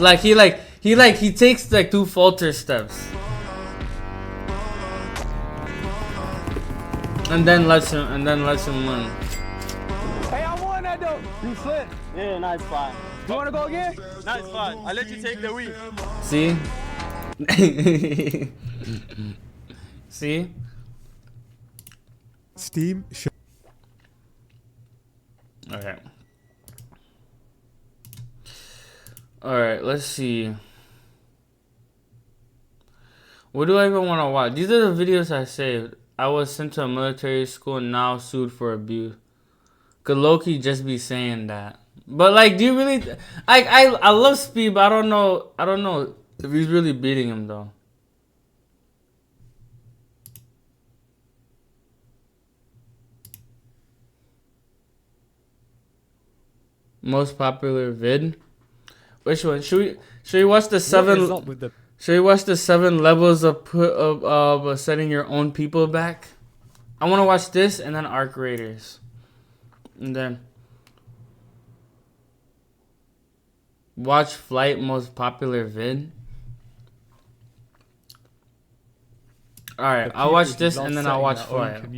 Like he takes like 2 falter steps. And then lets him win. Hey, I won that though. You slid. Yeah, nice fine. You wanna go again? Nice fine. I'll let you take the wheel. See? See? Steam. Okay. Alright, let's see. What do I even want to watch? These are the videos I saved. I was sent to a military school and now sued for abuse. Could Loki just be saying that? But like, do you really? I love Speed, but I don't know if he's really beating him though. Most popular vid. Which one? Should we watch the 7? Should we watch the 7 levels of setting your own people back? I want to watch this and then Arc Raiders. And then watch Flight most popular vid. Alright, I'll watch this and then I'll watch Flight.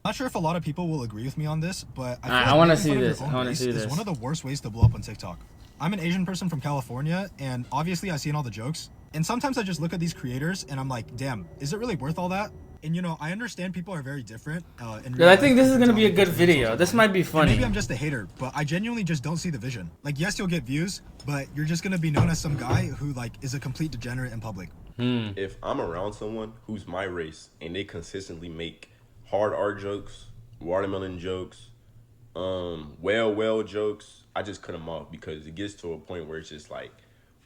Not sure if a lot of people will agree with me on this, but I want to see this. I want to see this. It's one of the worst ways to blow up on TikTok. I'm an Asian person from California, and obviously I've seen all the jokes. And sometimes I just look at these creators and I'm like, damn, is it really worth all that? And you know, I understand people are very different. Yeah, I think this is gonna be a good video. This might be funny. And maybe I'm just a hater, but I genuinely just don't see the vision. Like, yes, you'll get views, but you're just gonna be known as some guy who like is a complete degenerate in public. If I'm around someone who's my race and they consistently make hard art jokes, watermelon jokes, well jokes, I just cut them off because it gets to a point where it's just like,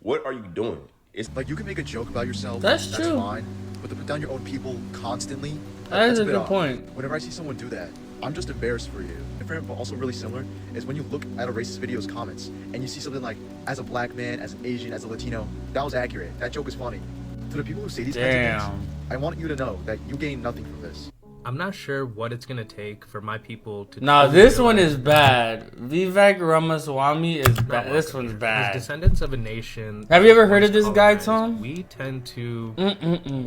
what are you doing? It's like you can make a joke about yourself. That's true. Fine, but to put down your own people constantly. That is a good point. Whenever I see someone do that, I'm just embarrassed for you. Different, but also really similar is when you look at a racist video's comments and you see something like, as a black man, as an Asian, as a Latino, that was accurate. That joke is funny. To the people who say these kinds of things, I want you to know that you gain nothing from this. I'm not sure what it's gonna take for my people to. Nah, this one is bad. Vivek Ramaswamy is bad. This one's bad. As descendants of a nation. Have you ever heard of this guy, Tom? We tend to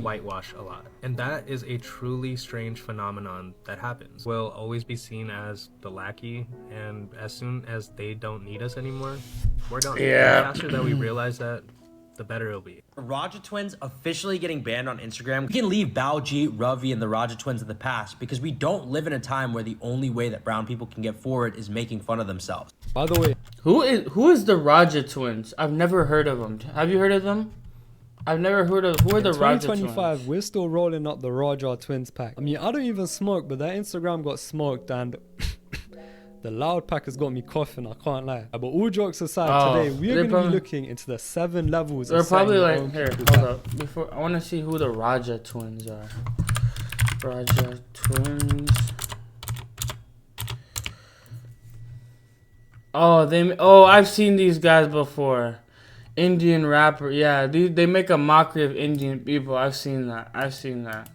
whitewash a lot, and that is a truly strange phenomenon that happens. We'll always be seen as the lackey, and as soon as they don't need us anymore, we're done. Yeah. The faster that we realize that, the better it'll be. Raja Twins officially getting banned on Instagram. We can leave Baljeet, Ravi, and the Raja Twins in the past because we don't live in a time where the only way that brown people can get forward is making fun of themselves. By the way, who is the Raja Twins? I've never heard of them. Have you heard of them? I've never heard of. Who are the Raja Twins? 2025, we're still rolling up the Raja Twins pack. I mean, I don't even smoke, but that Instagram got smoked and the loud pack has got me coughing, I can't lie. But all jokes aside, today we're going to be looking into the 7 levels. They're probably like, here, hold up. Before, I want to see who the Raja Twins are. Raja Twins. Oh, I've seen these guys before. Indian rapper, yeah. They make a mockery of Indian people. I've seen that.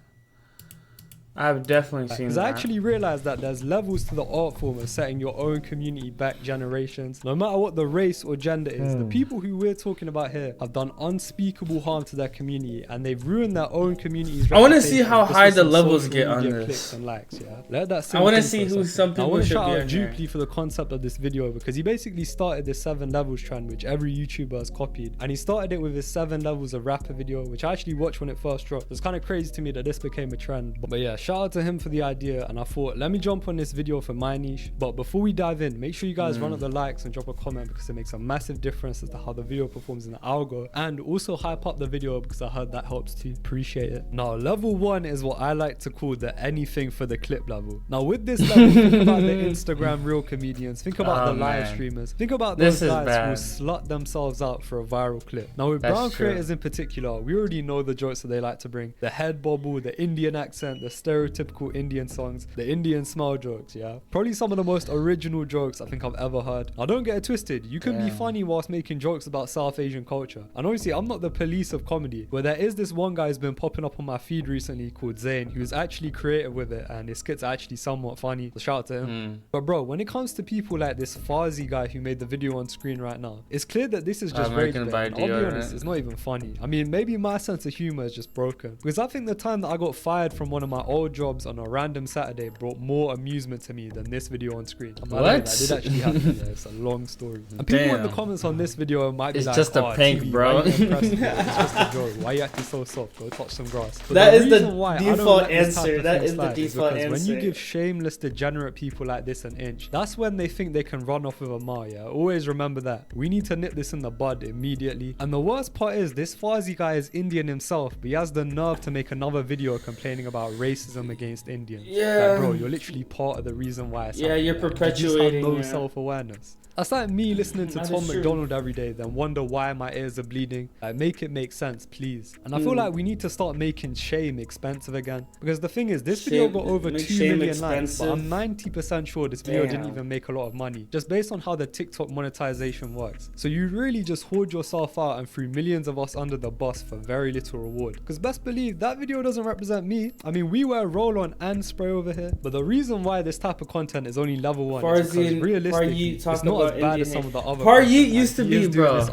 I've definitely seen that. Because I actually realized that there's levels to the art form of setting your own community back generations. No matter what the race or gender is, the people who we're talking about here have done unspeakable harm to their community and they've ruined their own communities. I want to see how high the levels get on this. Clicks and likes, yeah? Let that I want to see who some people I want to should shout be out on here. Jupli for the concept of this video because he basically started this 7 levels trend which every YouTuber has copied. And he started it with his 7 levels of rapper video, which I actually watched when it first dropped. It's kind of crazy to me that this became a trend. But yeah, shout out to him for the idea, and I thought let me jump on this video for my niche. But before we dive in, make sure you guys run up the likes and drop a comment because it makes a massive difference as to how the video performs in the algo, and also hype up the video because I heard that helps too. Appreciate it. Now level 1 is what I like to call the anything for the clip level. Now with this level, think about the Instagram real comedians, think about the live streamers, think about those guys who slut themselves out for a viral clip. Now with brown creators in particular, we already know the jokes that they like to bring: the head bobble, the Indian accent, the stereotype stereotypical Indian songs, the Indian smile jokes, yeah? Probably some of the most original jokes I think I've ever heard. Now don't get it twisted, you can be funny whilst making jokes about South Asian culture. And obviously I'm not the police of comedy, but there is this one guy who's been popping up on my feed recently called Zayn, who's actually creative with it, and his skits are actually somewhat funny, so shout out to him. But bro, when it comes to people like this Farzi guy who made the video on screen right now, it's clear that this is just rage bait. I'll be honest, it's not even funny. I mean, maybe my sense of humor is just broken, because I think the time that I got fired from one of my old jobs on a random Saturday brought more amusement to me than this video on screen. What? That did actually happen. Yeah, it's a long story. And people in the comments on this video might be it's like, just a prank, TV, bro. it's just a joke. Why are you acting so soft? Go touch some grass. But that is the default answer. That is the default answer. When you give shameless, degenerate people like this an inch, that's when they think they can run off with a mile, yeah? Always remember that. We need to nip this in the bud immediately. And the worst part is, this Farzi guy is Indian himself, but he has the nerve to make another video complaining about racism against Indians. Yeah. Like, bro, you're literally part of the reason why it's you're perpetuating. You just have no self-awareness. That's like me listening to Tom McDonald every day, then wonder why my ears are bleeding. Like, make it make sense, please. And I feel like we need to start making shame expensive again. Because the thing is, this video got over 2 million likes, but I'm 90% sure this video didn't even make a lot of money, just based on how the TikTok monetization works. So you really just hoard yourself out and threw millions of us under the bus for very little reward. Because best believe, that video doesn't represent me. I mean, we wear roll-on and spray over here, but the reason why this type of content is only level 1 is because realistically, it's not as bad as some of the other Paryeet used to be, bro.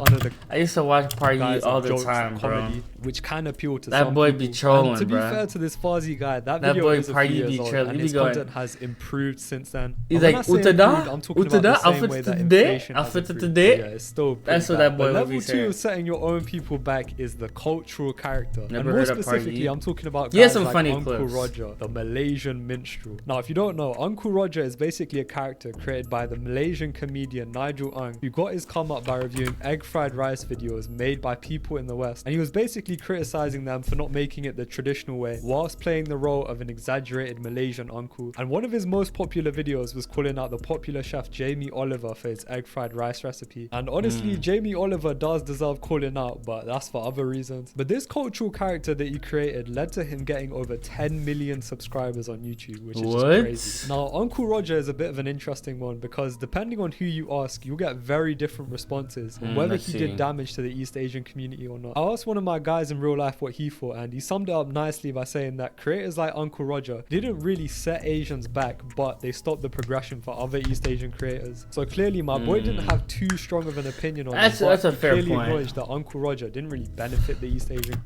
I used to watch Paryeet guys all the jokes time, and bro. comedy, which can appeal to That some boy people. be trolling, and to be bro. fair to this Farzi guy, that That video boy is a few Paryeet years be old, trolling. and He his be going- content has improved since then. He's And like, when I say improved, Utada? I'm talking about the same Outfit way that today? inflation has Outfit improved. today? Yeah, it's still That's what pretty that bad. boy But would level be 2 saying. of setting your own people back is the cultural character. Never and more heard of specifically, Paryeet. I'm talking about He has guys some like funny Uncle clips. Roger, the Malaysian minstrel. Now, if you don't know, Uncle Roger is basically a character created by the Malaysian comedian Nigel Ng, who got his come up by reviewing egg fried rice videos made by people in the West. And he was basically criticizing them for not making it the traditional way, whilst playing the role of an exaggerated Malaysian uncle. And one of his most popular videos was calling out the popular chef Jamie Oliver for his egg fried rice recipe. And honestly, Jamie Oliver does deserve calling out, but that's for other reasons. But this cultural character that he created led to him getting over 10 million subscribers on YouTube, which is just crazy. Now, Uncle Roger is a bit of an interesting one, because depending on who you ask, you'll get very different responses on whether he did damage to the East Asian community or not. I asked one of my guys in real life what he thought, and he summed it up nicely by saying that creators like Uncle Roger didn't really set Asians back, but they stopped the progression for other East Asian creators. So clearly my boy didn't have too strong of an opinion on it, That's a he fair clearly point. acknowledged that Uncle Roger didn't really benefit the East Asian.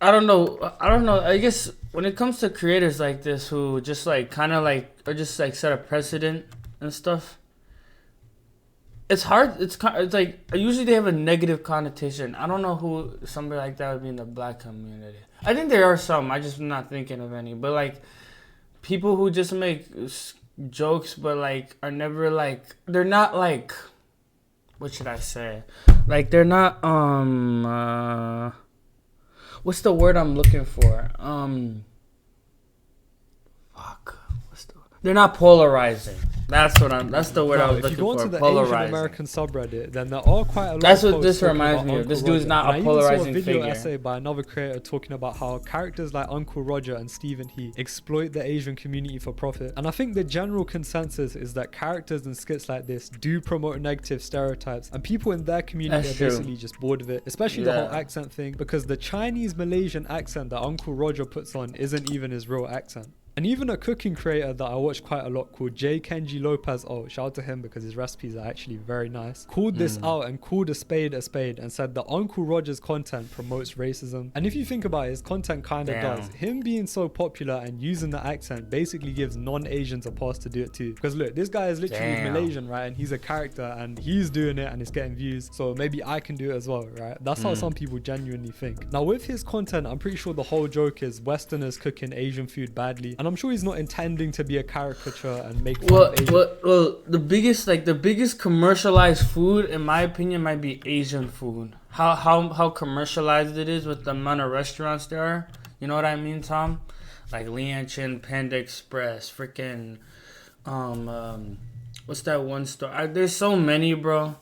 I don't know. I guess when it comes to creators like this who just like kind of like or just like set a precedent and stuff, it's hard. It's like usually they have a negative connotation. I don't know who somebody like that would be in the black community. I think there are some. I just not thinking of any. But like people who just make jokes, but like are never like they're not like what should I say? Like they're not what's the word I'm looking for? They're not polarizing. That's the word I was looking for. If you go onto the Asian Polarizing. American subreddit, then there are quite a lot That's of what this posts talking reminds about me of. Uncle This dude's Roger. not a And I even saw polarizing video figure. essay by another creator talking about how characters like Uncle Roger and Stephen He exploit the Asian community for profit. And I think the general consensus is that characters and skits like this do promote negative stereotypes, and people in their community That's are true. basically just bored of it, especially the whole accent thing, because the Chinese Malaysian accent that Uncle Roger puts on isn't even his real accent. And even a cooking creator that I watch quite a lot called J. Kenji Lopez, shout out to him because his recipes are actually very nice, called this out and called a spade and said that Uncle Roger's content promotes racism. And if you think about it, his content kind of does. Him being so popular and using the accent basically gives non-Asians a pass to do it too. Because look, this guy is literally Malaysian, right? And he's a character and he's doing it and it's getting views. So maybe I can do it as well, right? That's how some people genuinely think. Now with his content, I'm pretty sure the whole joke is Westerners cooking Asian food badly. And I'm sure he's not intending to be a caricature and make fun of Asian. Well, the biggest commercialized food, in my opinion, might be Asian food. How commercialized it is with the amount of restaurants there are. You know what I mean, Tom? Like Lianchin, Panda Express, freaking, what's that one store? There's so many, bro.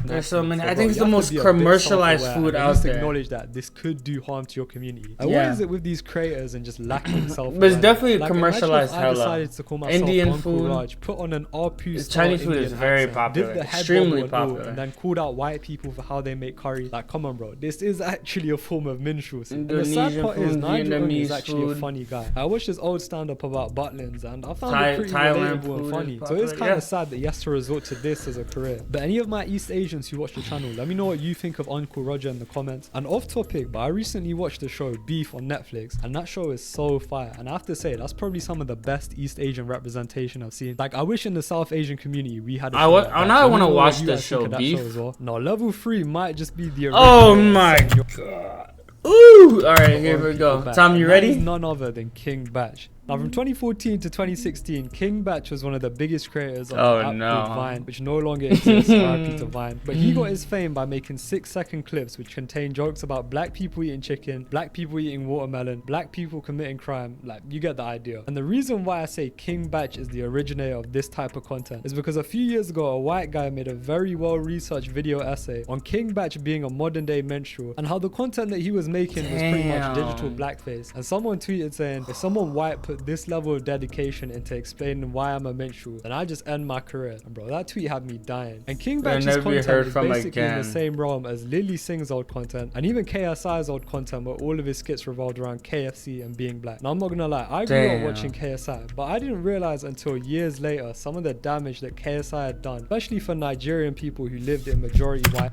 There's so Netflix. many. So, I bro, think it's you the have to most be a bit commercialized self-aware food and at out least there. acknowledge that this could do harm to your community. And Yeah. what is it with these creators and just lacking self-awareness? But it's definitely like, commercialized imagine if I hella. decided to call myself Indian Uncle food. Raj, put on an RP Chinese food is very popular, did the head extremely bobble and all, popular. and then called out white people for how they make curry. Like, come on, bro, this is actually a form of minstrelsy. And the sad Indonesian part is food, Nigel Owen is Vietnamese actually a food. funny guy. I watched this old stand-up about Butlins and I found Thai- it pretty Thailand relatable food and is funny. So popular, it's kind of yeah. sad that he has to resort to this as a career. But any of my East Asians who watch the channel, let me know what you think of Uncle Roger in the comments. And off topic, but I recently watched the show Beef on Netflix, and that show is so fire. And I have to say, that's probably some of the best East Asian representation I've seen. Like, I wish in the South Asian community we had a show like that. now I Let me wanna know what watch you the guys think show, of that Beef. as well. No, level 3 might just be the Oh original my Senor god. Ooh! Alright, here we go. Batch. Tom, you And that is ready? none other than King Batch. Now, from 2014 to 2016, King Batch was one of the biggest creators on Oh, the app no. called Vine, which no longer exists. RIP to Vine. But he got his fame by making 6-second clips which contain jokes about black people eating chicken, black people eating watermelon, black people committing crime. Like, you get the idea. And the reason why I say King Batch is the originator of this type of content is because a few years ago, a white guy made a very well-researched video essay on King Batch being a modern-day minstrel and how the content that he was making was pretty much digital Damn. blackface. And someone tweeted saying, if someone white put this level of dedication into explaining why I'm a minstrel, then I just end my career. And bro, that tweet had me dying. And King Batch's never be content heard is from basically in the again. same realm as Lily Singh's old content and even KSI's old content, where all of his skits revolved around KFC and being black. Now, I'm not gonna lie, I grew up Damn. watching KSI, but I didn't realize until years later some of the damage that KSI had done, especially for Nigerian people who lived in majority white.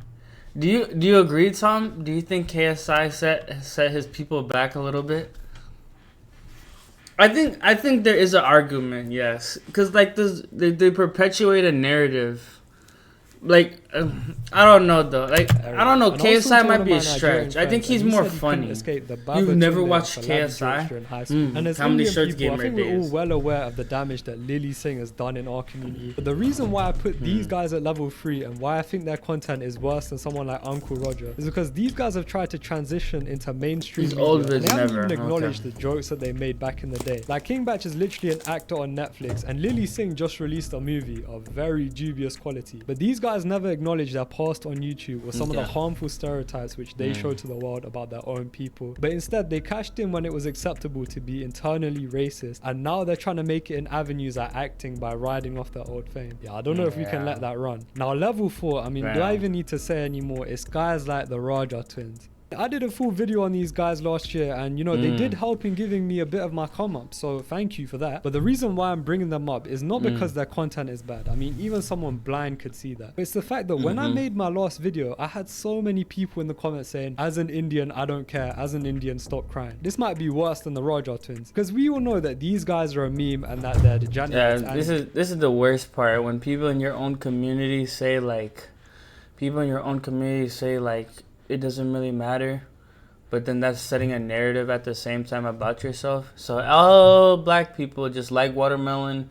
Do you agree, Tom? Do you think KSI set his people back a little bit? I think there is an argument, yes, because like this, they perpetuate a narrative. Like I don't know though. Like I don't know. And also KSI to might one be a of my Nigerian stretch. I think friends, he's and he more said he couldn't funny. escape the You've Baba never Tunde watched for Lavish KSI? Yorkshire in high school. And as How many Indian shirts people, I think gamer we're all days? well aware of the damage that Lily Singh has done in our community. But the reason why I put these guys at level 3 and why I think their content is worse than someone like Uncle Roger is because these guys have tried to transition into mainstream These media, old and vids they haven't never. even acknowledged Okay. the jokes that they made back in the day. Like King Batch is literally an actor on Netflix, and Lily Singh just released a movie of very dubious quality. But these guys never acknowledge their past on YouTube or some of the Okay. harmful stereotypes which they show to the world about their own people. But instead, they cashed in when it was acceptable to be internally racist, and now they're trying to make it in avenues like acting by riding off their old fame. Yeah, I don't know if we can Yeah. let that run. Now, level 4, I mean, do I Yeah. even need to say anymore? It's guys like the Raja twins. I did a full video on these guys last year, and you know they did help in giving me a bit of my come up, so thank you for that. But the reason why I'm bringing them up is not because their content is bad. I mean, even someone blind could see that. But it's the fact that when I made my last video, I had so many people in the comments saying, as an Indian, I don't care. As an Indian, stop crying. This might be worse than the Raja twins, because we all know that these guys are a meme and that they're degenerates. Yeah, and this is the worst part when people in your own community say like, it doesn't really matter, but then that's setting a narrative at the same time about yourself. So all black people just like watermelon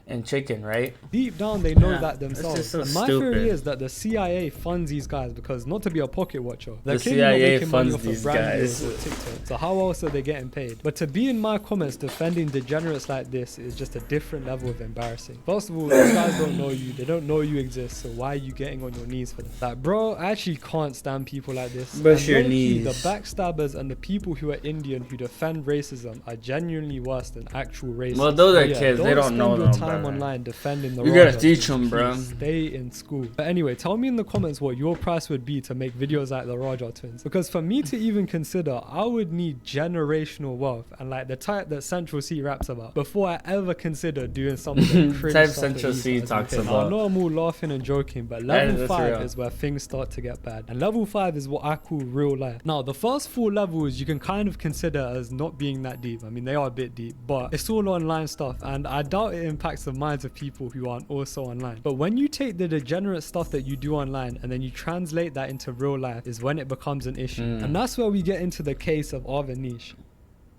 and chicken, right? deep down they know Yeah, that it's themselves. just so And my stupid. theory is that the CIA funds these guys because, not to be a pocket watcher, they're The clearly not CIA making money funds off of these brand guys. deals or TikTok. So how else are they getting paid? But to be in my comments defending degenerates like this is just a different level of embarrassing. First of all, these guys don't know you. They don't know you exist. So why are you getting on your knees for them? Like, bro, I actually can't stand people like this. Brush And your low-key, knees. The backstabbers and the people who are Indian who defend racism are genuinely worse than actual racists. Well, those are But kids. They don't spend know your no time better. online defending the You gotta Rajas, teach please. 'em, bro. Stay in school. But anyway, tell me in the comments what your price would be to make videos like the Raja twins. Because for me to even consider, I would need generational wealth and like the type that Central C raps about before I ever consider doing something cringe Type stuff Central that C these guys talks do. Now, about. I know I'm all laughing and joking, but That level is 5 real. is where things start to get bad. And level 5 is what I call real life. Now, the first 4 levels you can kind of consider as not being that deep. I mean, they are a bit deep, but it's all online stuff, and I doubt it impacts the minds of people who aren't also online. But when you take the degenerate stuff that you do online and then you translate that into real life is when it becomes an issue. And that's where we get into the case of Arvin Niche.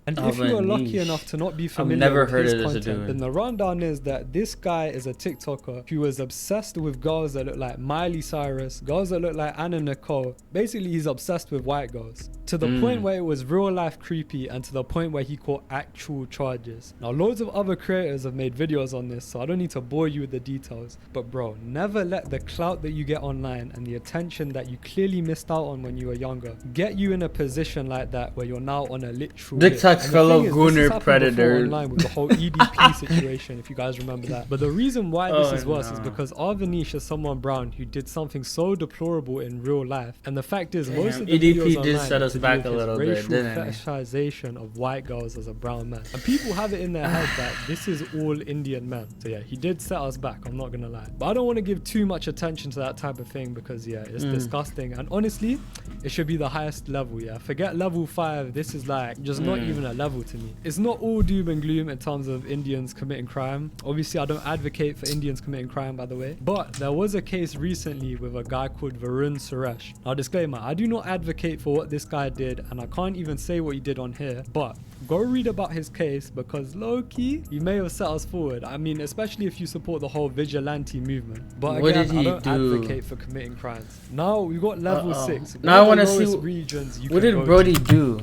And if you are lucky Avanish. enough to not be I've familiar never with heard his of this content, dude. then the rundown is that this guy is a TikToker who was obsessed with girls that look like Miley Cyrus, girls that look like Anna Nicole. Basically, he's obsessed with white girls. To the point where it was real life creepy, and to the point where he caught actual charges. Now, loads of other creators have made videos on this, so I don't need to bore you with the details. But bro, never let the clout that you get online and the attention that you clearly missed out on when you were younger get you in a position like that where you're now on a literal TikTok's hit. And the fellow thing is, this has gooner happened before predator. online with the whole EDP situation, if you guys remember that. But the reason why this Oh, is worse is no. because Avanish is someone brown who did something so deplorable in real life. And the fact is, most of the EDP videos did online set are us to do back with a his little bit, racial didn't it? fetishization of white girls as a brown man. And people have it in their head that this is all Indian men. So yeah, he did set us back, I'm not gonna lie. But I don't want to give too much attention to that type of thing because yeah, it's disgusting. And honestly, it should be the highest level, yeah. Forget level 5, this is like just not even a level to me. It's not all doom and gloom in terms of Indians committing crime. Obviously, I don't advocate for Indians committing crime, by the way. But there was a case recently with a guy called Varun Suresh. Now, disclaimer, I do not advocate for what this guy did, and I can't even say what he did on here, but go read about his case because low-key, he may have set us forward. I mean, especially if you support the whole vigilante movement. But What again, did he I don't do? advocate for committing crimes. Now, we got level 6. Now I One want of to the see lowest regions you what can did go Brody to. do?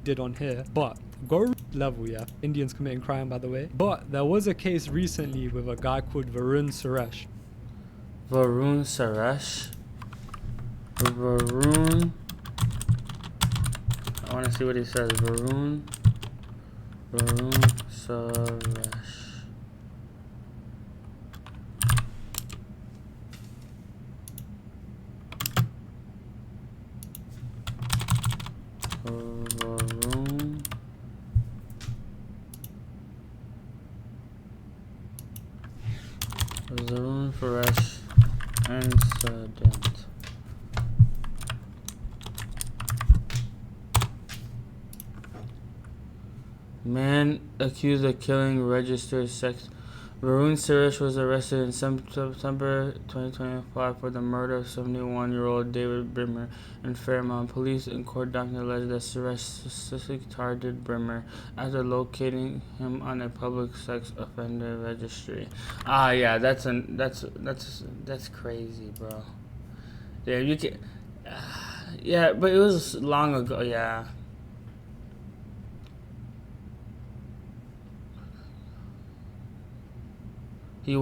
Did on here, but go level, yeah. Indians committing crime, by the way. But there was a case recently with a guy called Varun Suresh. Varun Suresh. Varun. I want to see what he says. Varun Suresh. Varun. Varun Suresh incident. Man accused of killing registered sex. Varun Suresh was arrested in September 2025 for the murder of 71-year-old David Brimmer in Fairmont. Police in court document alleged that Suresh specifically targeted Brimmer after locating him on a public sex offender registry. Ah, yeah, that's crazy, bro. Yeah, you can. Yeah, but it was long ago. Yeah. He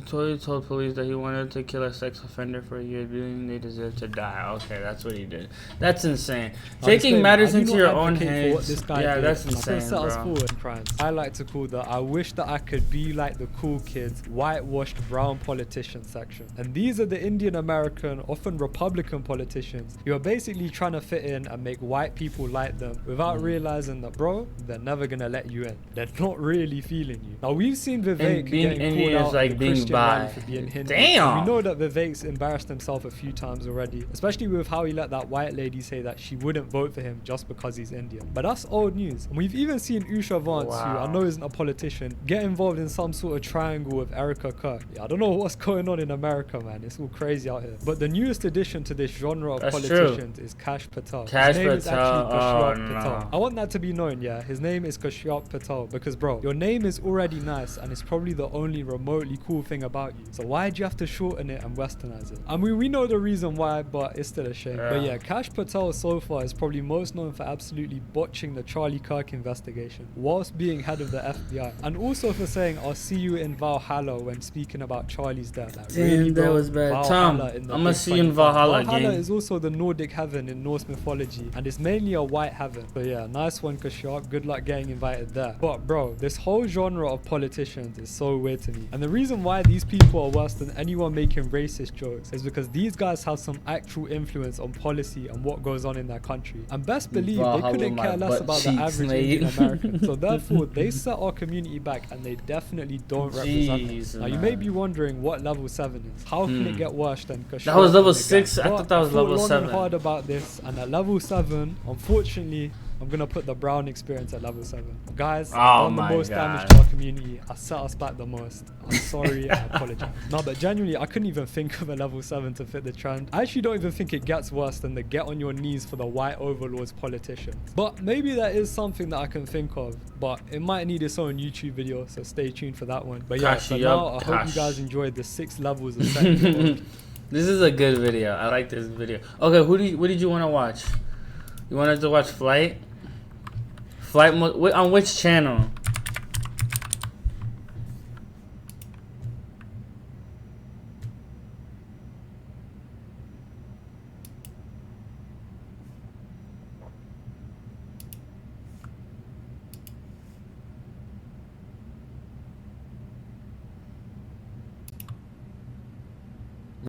told police that he wanted to kill a sex offender for a year, believing they deserve to die. Okay, that's what he did. That's insane. Taking matters into your own hands. Yeah, that's insane, bro. Crimes. I like to call the I wish that I could be like the cool kids, whitewashed brown politician section. And these are the Indian American, often Republican politicians who are basically trying to fit in and make white people like them without realizing that, bro, they're never gonna let you in. They're not really feeling you. Now, we've seen Vivek getting called out like the being Christian bi. rally for being Hindu. Damn. We know that Vivek's embarrassed himself a few times already, especially with how he let that white lady say that she wouldn't vote for him just because he's Indian. But that's old news. And we've even seen Usha Vance, who I know isn't a politician, get involved in some sort of triangle with Erica Kirk. Yeah, I don't know what's going on in America, man. It's all crazy out here. But the newest addition to this genre of politicians is Kash Patel. Kash His name is Patel. actually Kashyap No. Patel. I want that to be known, yeah. His name is Kashyap Patel because, bro, your name is already nice and it's probably the only remotely cool thing about you. So why do you have to shorten it and westernize it? I mean, we know the reason why, but it's still a shame. But yeah, Kash Patel so far is probably most known for absolutely botching the Charlie Kirk investigation whilst being head of the FBI, and also for saying I'll see you in Valhalla when speaking about Charlie's death. Like, Damn, really, that bro? was bad. Valhalla Tom, in the I'ma Big see you in Funny Valhalla, Valhalla gang. is also the Nordic heaven in Norse mythology, and it's mainly a white heaven. So yeah, nice one, Kashyap. Good luck getting invited there. But bro, this whole genre of politicians is so weird to me, and the reason why these people are worse than anyone making racist jokes is because these guys have some actual influence on policy and what goes on in their country. And best believe they couldn't care less about the average Indian American. So therefore, they set our community back, and they definitely don't represent us. Now you may be wondering what level 7 is. How can it get worse than Kashyap? That was level and the 6. gang? I thought that was But I level thought long 7. and hard about this, and at level 7, unfortunately, I'm gonna put the Brown experience at level 7. Guys, Oh I've done the my most damage God. to our community. I set us back the most. I'm sorry, I apologize. No, but genuinely, I couldn't even think of a level 7 to fit the trend. I actually don't even think it gets worse than the get on your knees for the white overlords politician. But maybe that is something that I can think of, but it might need its own YouTube video, so stay tuned for that one. But yeah, for Kashi now, up, I hope you Kash. guys enjoyed the 6 levels of setting. This is a good video. I like this video. Okay, what did you want to watch? You wanted to watch Flight? On which channel?